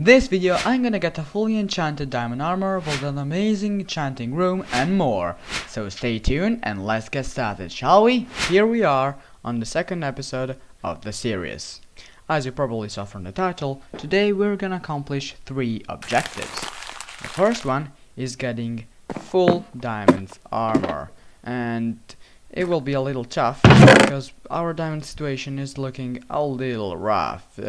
This video I'm gonna get a fully enchanted diamond armor with an amazing enchanting room and more. So stay tuned and let's get started, shall we? Here we are on the second episode of the series. As you probably saw from the title, today we're gonna accomplish 3 objectives. The first one is getting full diamond armor, and it will be a little tough because our diamond situation is looking a little rough.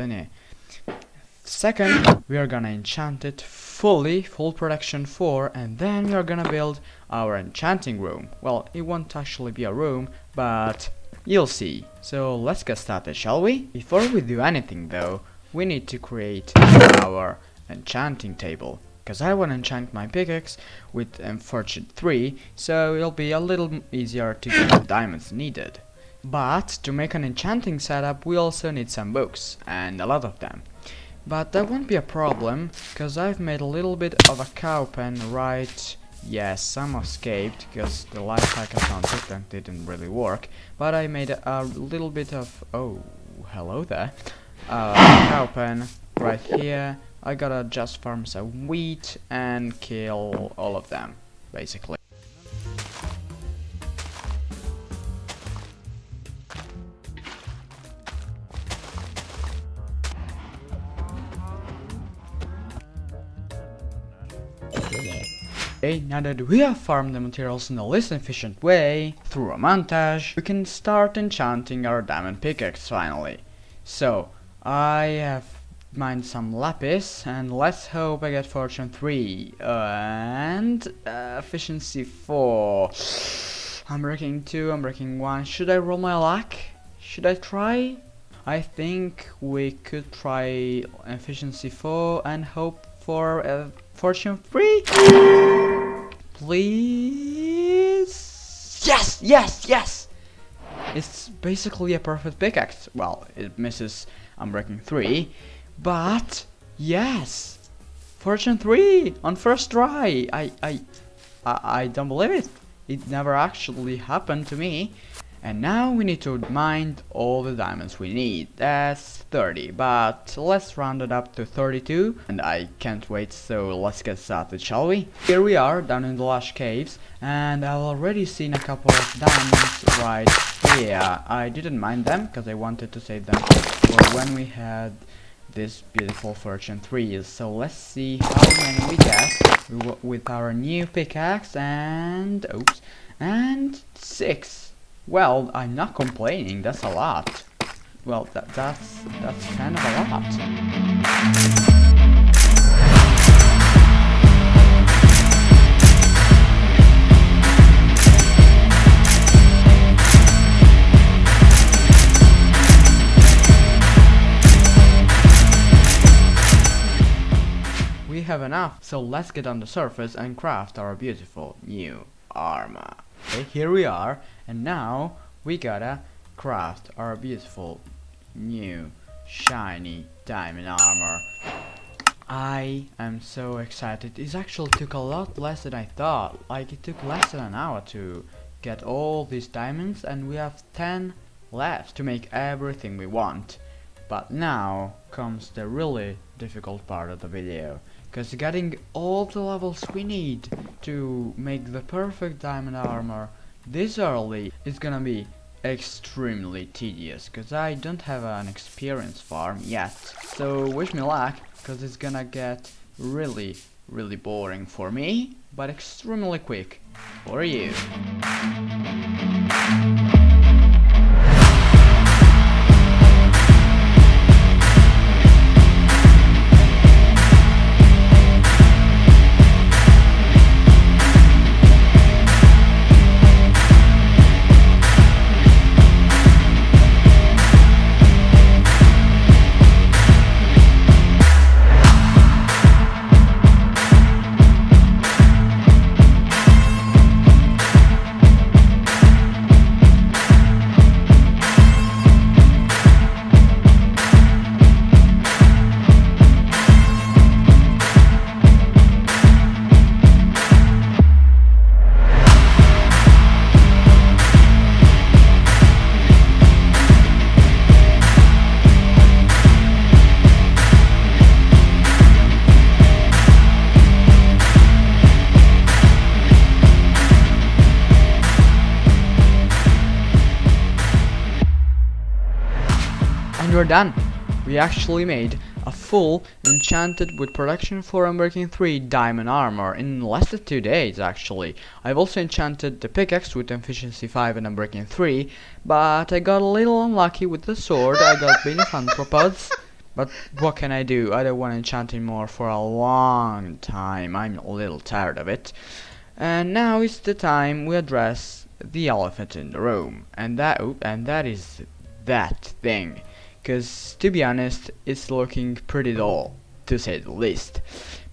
Second, we are gonna enchant it full protection 4, and then we are gonna build our enchanting room. Well, it won't actually be a room, but you'll see. So let's get started, shall we? Before we do anything though, we need to create our enchanting table, because I want to enchant my pickaxe with Fortune 3, so it'll be a little easier to get the diamonds needed. But to make an enchanting setup, we also need some books, and a lot of them. But that won't be a problem, because I've made a little bit of a cow pen right. Yes, some escaped, because the life hack account didn't really work. But I made a little bit of... oh, hello there. Cow pen right here. I gotta just farm some wheat and kill all of them, basically. Okay, now that we have farmed the materials in a less efficient way, through a montage, we can start enchanting our diamond pickaxe finally. So, I have mined some lapis, and let's hope I get fortune 3, and efficiency 4. I'm breaking 2, I'm breaking 1. Should I roll my luck? Should I try? I think we could try efficiency 4 and hope for fortune 3. Please. Yes, yes, yes. It's basically a perfect pickaxe. Well, it misses. I'm breaking 3, but yes, fortune 3 on first try. I don't believe it. It never actually happened to me. And now we need to mine all the diamonds we need. That's 30, but let's round it up to 32. And I can't wait, so let's get started, shall we? Here we are, down in the lush caves, and I've already seen a couple of diamonds right here. I didn't mine them, because I wanted to save them for when we had this beautiful fortune 3s. So let's see how many we get with our new pickaxe, and... oops, and 6. Well, I'm not complaining, that's a lot. Well, that's kind of a lot. We have enough, so let's get on the surface and craft our beautiful new armor. Okay, here we are, and now we gotta craft our beautiful new shiny diamond armor. I am so excited. It actually took a lot less than I thought. Like, it took less than an hour to get all these diamonds, and we have 10 left to make everything we want. But now comes the really difficult part of the video, because getting all the levels we need to make the perfect diamond armor this early is gonna be extremely tedious, because I don't have an experienced farm yet. So wish me luck, because it's gonna get really boring for me, but extremely quick for you. we're done! We actually made a full enchanted with protection 4 and breaking 3 diamond armor in less than 2 days actually. I've also enchanted the pickaxe with efficiency 5 and unbreaking 3, but I got a little unlucky with the sword. I got many anthropods, but what can I do? I don't want enchanting more for a long time. I'm a little tired of it. And now is the time we address the elephant in the room, and that is that thing. Cause to be honest, it's looking pretty dull, to say the least.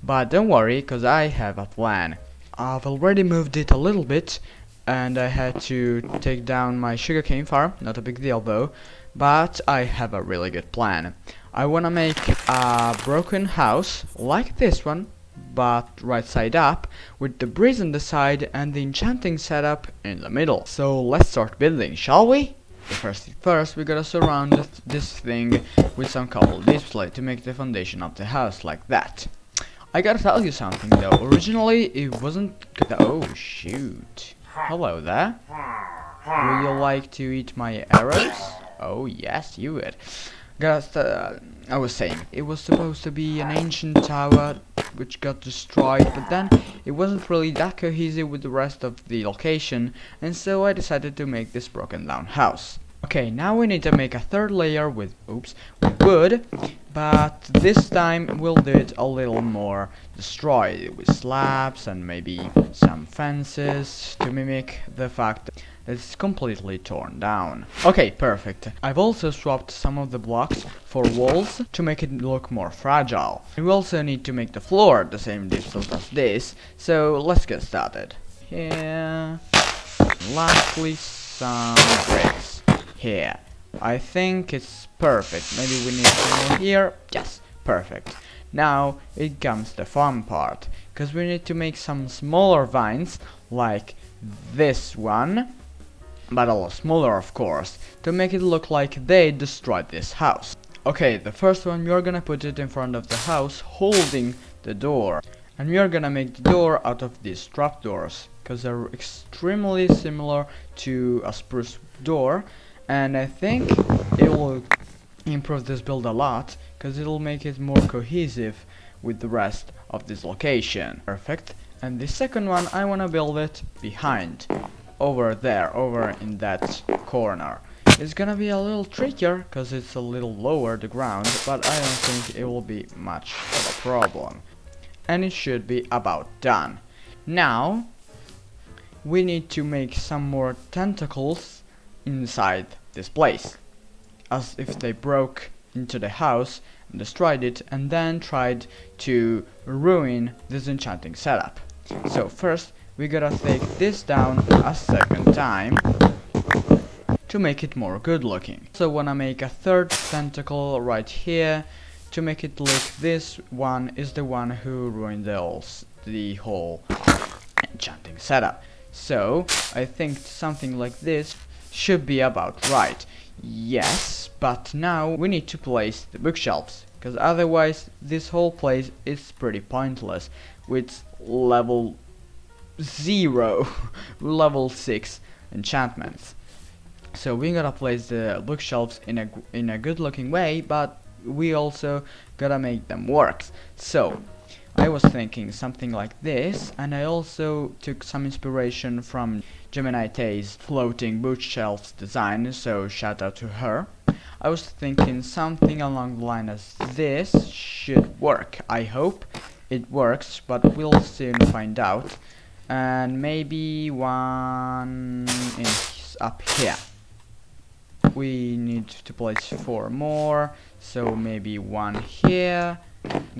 But don't worry, cause I have a plan. I've already moved it a little bit, and I had to take down my sugarcane farm, not a big deal though, but I have a really good plan. I wanna make a broken house, like this one, but right side up, with the breeze on the side and the enchanting setup in the middle. So let's start building, shall we? First thing first, we gotta surround this thing with some cobble display to make the foundation of the house like that. I gotta tell you something though, originally it wasn't oh shoot. Hello there. Would you like to eat my arrows? Oh yes, you would. I was saying, it was supposed to be an ancient tower which got destroyed, but then it wasn't really that cohesive with the rest of the location, and so I decided to make this broken down house. Okay, now we need to make a third layer with wood, but this time we'll do it a little more destroyed, with slabs and maybe some fences to mimic the fact that it's completely torn down. Okay, perfect. I've also swapped some of the blocks for walls to make it look more fragile. And we also need to make the floor the same distance as this, so let's get started. Here, lastly some bricks. Here. I think it's perfect. Maybe we need some more here. Yes, perfect. Now it comes the fun part, because we need to make some smaller vines like this one, but a lot smaller of course, to make it look like they destroyed this house. Okay, the first one, you're gonna put it in front of the house holding the door, and we are gonna make the door out of these trapdoors, because they're extremely similar to a spruce door, and I think it will improve this build a lot, because it'll make it more cohesive with the rest of this location. Perfect. And the second one, I wanna build it behind, over there, over in that corner. It's gonna be a little trickier, because it's a little lower the ground, but I don't think it will be much of a problem. And it should be about done. Now, we need to make some more tentacles inside this place, as if they broke into the house and destroyed it, and then tried to ruin this enchanting setup. So first we gotta take this down a second time to make it more good looking. So wanna make a third tentacle right here to make it look this one is the one who ruined the whole enchanting setup. So I think something like this should be about right. Yes, but now we need to place the bookshelves, because otherwise this whole place is pretty pointless with level 0 level 6 enchantments. So we gotta place the bookshelves in a good looking way, but we also gotta make them work. So I was thinking something like this, and I also took some inspiration from Gemini Tay's floating bookshelves design, so shout out to her. I was thinking something along the line as this should work. I hope it works, but we'll soon find out. And maybe one up here. We need to place 4 more, so maybe one here,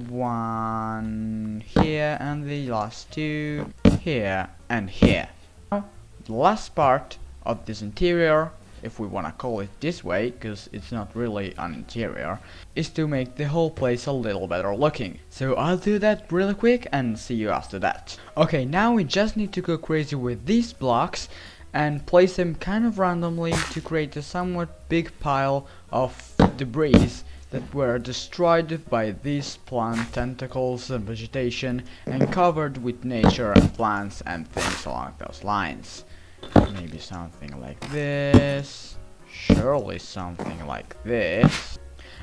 one here, and the last 2 here and here. Now, the last part of this interior, if we wanna call it this way, because it's not really an interior, is to make the whole place a little better looking. So I'll do that really quick and see you after that. Okay, now we just need to go crazy with these blocks and place them kind of randomly to create a somewhat big pile of debris that were destroyed by these plant tentacles and vegetation, and covered with nature and plants and things along those lines. Maybe something like this, surely something like this.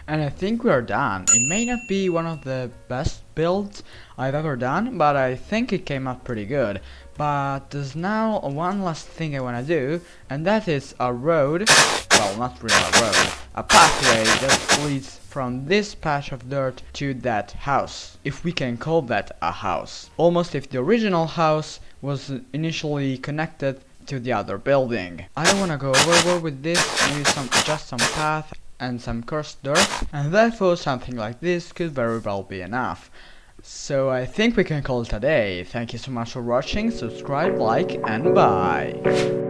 And I think we are done. It may not be one of the best builds I've ever done, but I think it came out pretty good. But there's now one last thing I wanna do, and that is a road, well, not really a road, a pathway that leads from this patch of dirt to that house, if we can call that a house. Almost if the original house was initially connected to the other building. I don't wanna go overboard with this, maybe just some path and some cursed dirt, and therefore something like this could very well be enough. So I think we can call it a day. Thank you so much for watching, subscribe, like, and bye!